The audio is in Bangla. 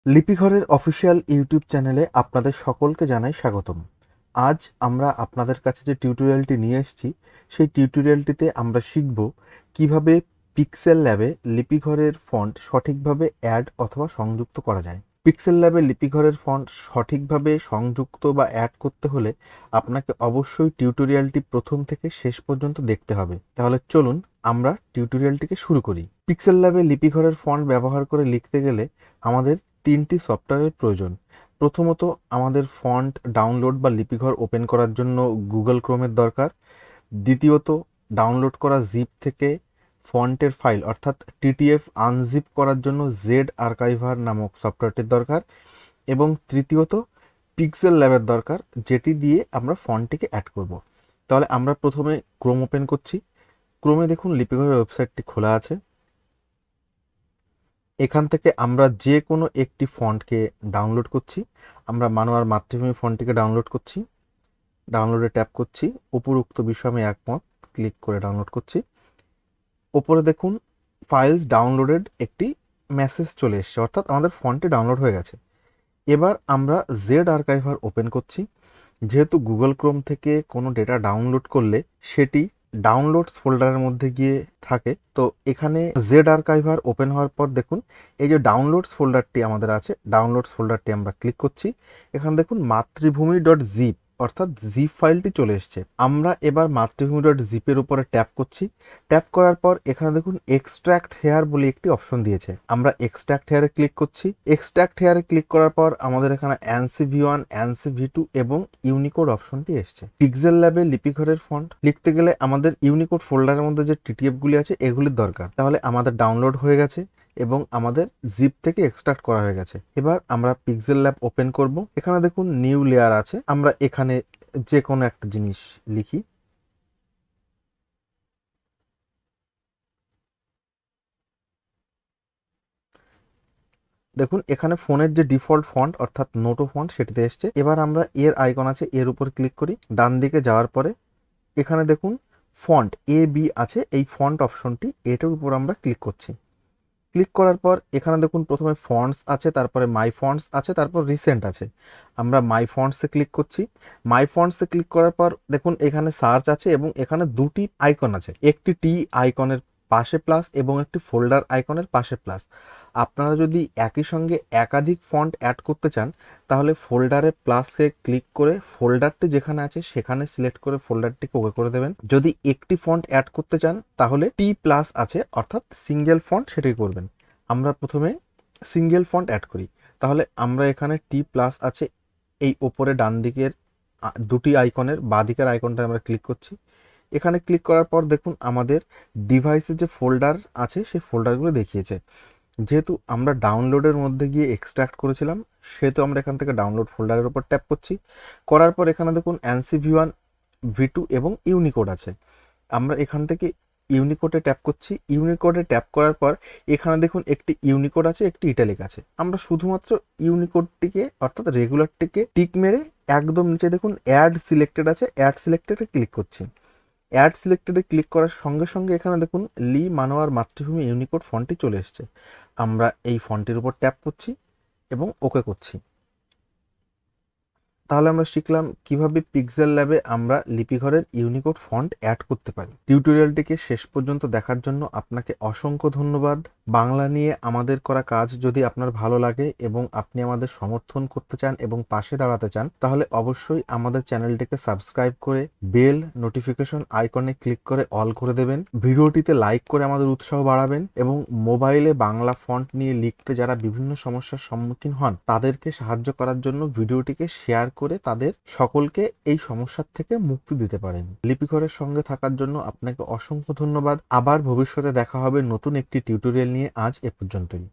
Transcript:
লিপিঘরের অফিসিয়াল ইউটিউব চ্যানেলে আপনাদের সকলকে জানাই স্বাগতম। আজ আমরা আপনাদের কাছে যে টিউটোরিয়ালটি নিয়ে এসেছি সেই টিউটোরিয়ালটিতে আমরা শিখব কিভাবে পিক্সেল ল্যাবে লিপিঘরের ফন্ট সঠিকভাবে অ্যাড অথবা সংযুক্ত করা যায়। পিক্সেল ল্যাবে লিপিঘরের ফন্ট সঠিকভাবে সংযুক্ত বা অ্যাড করতে হলে আপনাকে অবশ্যই টিউটোরিয়ালটি প্রথম থেকে শেষ পর্যন্ত দেখতে হবে। তাহলে চলুন আমরা টিউটোরিয়ালটিকে শুরু করি। পিক্সেল ল্যাবে লিপিঘরের ফন্ট ব্যবহার করে লিখতে গেলে আমাদের তিনটি সফটওয়্যারের প্রয়োজন। প্রথমত আমাদের ফন্ট ডাউনলোড বা লিপিঘর ওপেন করার জন্য গুগল ক্রোমের দরকার। দ্বিতীয়ত ডাউনলোড করা জিপ থেকে ফন্টের ফাইল অর্থাৎ টিটিএফ আনজিপ করার জন্য জেড আর্কাইভার নামক সফটওয়্যারটির দরকার। এবং তৃতীয়ত পিক্সেল ল্যাবের দরকার, যেটি দিয়ে আমরা ফন্টটিকে অ্যাড করব। তাহলে আমরা প্রথমে ক্রোম ওপেন করছি। ক্রোমে দেখুন লিপিঘরের ওয়েবসাইটটি খোলা আছে। এখান থেকে আমরা যে কোনো একটি ফন্টকে ডাউনলোড করছি। আমরা মানোয়ার মাতৃভূমি ফন্টটিকে ডাউনলোড করছি। ডাউনলোডে ট্যাপ করছি। উপরোক্ত বিষয়ে আমি একমত ক্লিক করে ডাউনলোড করছি। ওপরে দেখুন ফাইলস ডাউনলোডেড একটি মেসেজ চলে এসেছে, অর্থাৎ আমাদের ফন্টটি ডাউনলোড হয়ে গেছে। এবার আমরা জেড আর্কাইভার ওপেন করছি। যেহেতু গুগল ক্রোম থেকে কোনো ডেটা ডাউনলোড করলে সেটি ডাউনলোডস ফোল্ডারের মধ্যে গিয়ে থাকে, তো এখানে জেড আর্কাইভার ওপেন হওয়ার পর দেখুন এই যে ডাউনলোডস ফোল্ডারটি আমাদের আছে, ডাউনলোডস ফোল্ডারটি আমরা ক্লিক করছি। এখানে দেখুন মাতৃভূমি ডট জিপ অর্থাৎ জিপ ফাইলটি চলে এসছে। আমরা এবার মাতৃভূমি ডট জিপের উপরে ট্যাপ করছি। ট্যাপ করার পর এখানে দেখুন এক্সট্র্যাক্ট হেয়ার বলে একটি অপশন দিয়েছে। আমরা এক্সট্র্যাক্ট হেয়ারে ক্লিক করছি। এক্সট্র্যাক্ট হেয়ারে ক্লিক করার পর আমাদের এখানে অ্যানসি ভি1, অ্যানসি ভি2 এবং ইউনিকোড অপশনটি এসছে। পিক্সেল ল্যাবে লিপিঘরের ফন্ট লিখতে গেলে আমাদের ইউনিকোড ফোল্ডারের মধ্যে যে টিটিএফ গুলি আছে এগুলির দরকার। তাহলে আমাদের ডাউনলোড হয়ে গেছে এবং আমাদের জিপ থেকে এক্সট্রাক্ট করা হয়ে গেছে। এবার আমরা পিক্সেল ল্যাব ওপেন করব। এখানে দেখুন নিউ লেয়ার আছে। আমরা এখানে যে কোনো একটা জিনিস লিখি। দেখুন এখানে ফোনের যে ডিফল্ট ফন্ট অর্থাৎ নোটো ফন্ট সেটিতে এসছে। এবার আমরা এর আইকন আছে এর উপর ক্লিক করি। ডান দিকে যাওয়ার পরে এখানে দেখুন ফন্ট এ বি আছে, এই ফন্ট অপশনটি এটার উপর আমরা ক্লিক করছি। ক্লিক করার পর এখানে দেখুন প্রথমে ফন্টস আছে, তারপরে মাই ফন্টস আছে, তারপর রিসেন্ট আছে। আমরা মাই ফন্টসে ক্লিক করছি। মাই ফন্টসে ক্লিক করার পর দেখুন এখানে সার্চ আছে এবং এখানে দুটি আইকন আছে, একটি টি আইকনের পাশে প্লাস এবং একটি ফোল্ডার আইকনের পাশে প্লাস। আপনারা যদি একই সঙ্গে একাধিক ফন্ট অ্যাড করতে চান তাহলে ফোল্ডারে প্লাসে ক্লিক করে ফোল্ডারটি যেখানে আছে সেখানে সিলেক্ট করে ফোল্ডারটিকে ওকে করে দেবেন। যদি একটি ফন্ট অ্যাড করতে চান তাহলে টি প্লাস আছে অর্থাৎ সিঙ্গেল ফন্ট সেটি করবেন। আমরা প্রথমে সিঙ্গেল ফন্ট অ্যাড করি। তাহলে আমরা এখানে টি প্লাস আছে এই ওপরে ডান দিকের দুটি আইকনের বাঁ দিকের আইকনটা আমরা ক্লিক করছি। এখানে ক্লিক করার পর দেখুন আমাদের ডিভাইসে যে ফোল্ডার আছে সেই ফোল্ডারগুলো দেখিয়েছে। যেহেতু আমরা ডাউনলোডের মধ্যে গিয়ে এক্সট্রাক্ট করেছিলাম সেহেতু আমরা এখান থেকে ডাউনলোড ফোল্ডারের উপর ট্যাপ করছি। করার পর এখানে দেখুন অ্যানসি ভি1, ভি2 এবং ইউনিকোড আছে। আমরা এখান থেকে ইউনিকোডে ট্যাপ করছি। ইউনিকোডে ট্যাপ করার পর এখানে দেখুন একটি ইউনিকোড আছে, একটি ইটালিক আছে। আমরা শুধুমাত্র ইউনিকোডটিকে অর্থাৎ রেগুলারটিকে টিক মেরে একদম নিচে দেখুন অ্যাড সিলেক্টেড আছে, অ্যাড সিলেক্টেডে ক্লিক করছি। অ্যাড সিলেক্টেডে ক্লিক করার সঙ্গে সঙ্গে এখানে দেখুন লি মানোয়ার মাতৃভূমি ইউনিকোড ফন্টটি চলে এসছে। আমরা এই ফন্টের উপর ট্যাপ করছি এবং ওকে করছি। তাহলে আমরা শিখলাম কিভাবে পিক্সেল ল্যাবে আমরা লিপিঘরের ইউনিকোড ফন্ট অ্যাড করতে পারি। টিউটোরিয়ালটিকে শেষ পর্যন্ত দেখার জন্য আপনাকে অসংখ্য ধন্যবাদ। বাংলা নিয়ে আমাদের করা কাজ যদি আপনার ভালো লাগে এবং আপনি আমাদের সমর্থন করতে চান এবং পাশে দাঁড়াতে চান তাহলে অবশ্যই আমাদের চ্যানেলটিকে সাবস্ক্রাইব করে বেল নোটিফিকেশন আইকনে ক্লিক করে অল করে দেবেন। ভিডিওটিতে লাইক করে আমাদের উৎসাহ বাড়াবেন এবং মোবাইলে বাংলা ফন্ট নিয়ে লিখতে যারা বিভিন্ন সমস্যার সম্মুখীন হন তাদেরকে সাহায্য করার জন্য ভিডিওটিকে শেয়ার করে তাদের সকলকে এই সমস্যার থেকে মুক্তি দিতে পারেন। লিপিঘরের সঙ্গে থাকার জন্য আপনাকে অসংখ্য ধন্যবাদ। আবার ভবিষ্যতে দেখা হবে নতুন একটি টিউটোরিয়াল নিয়ে। আজ এ পর্যন্তই।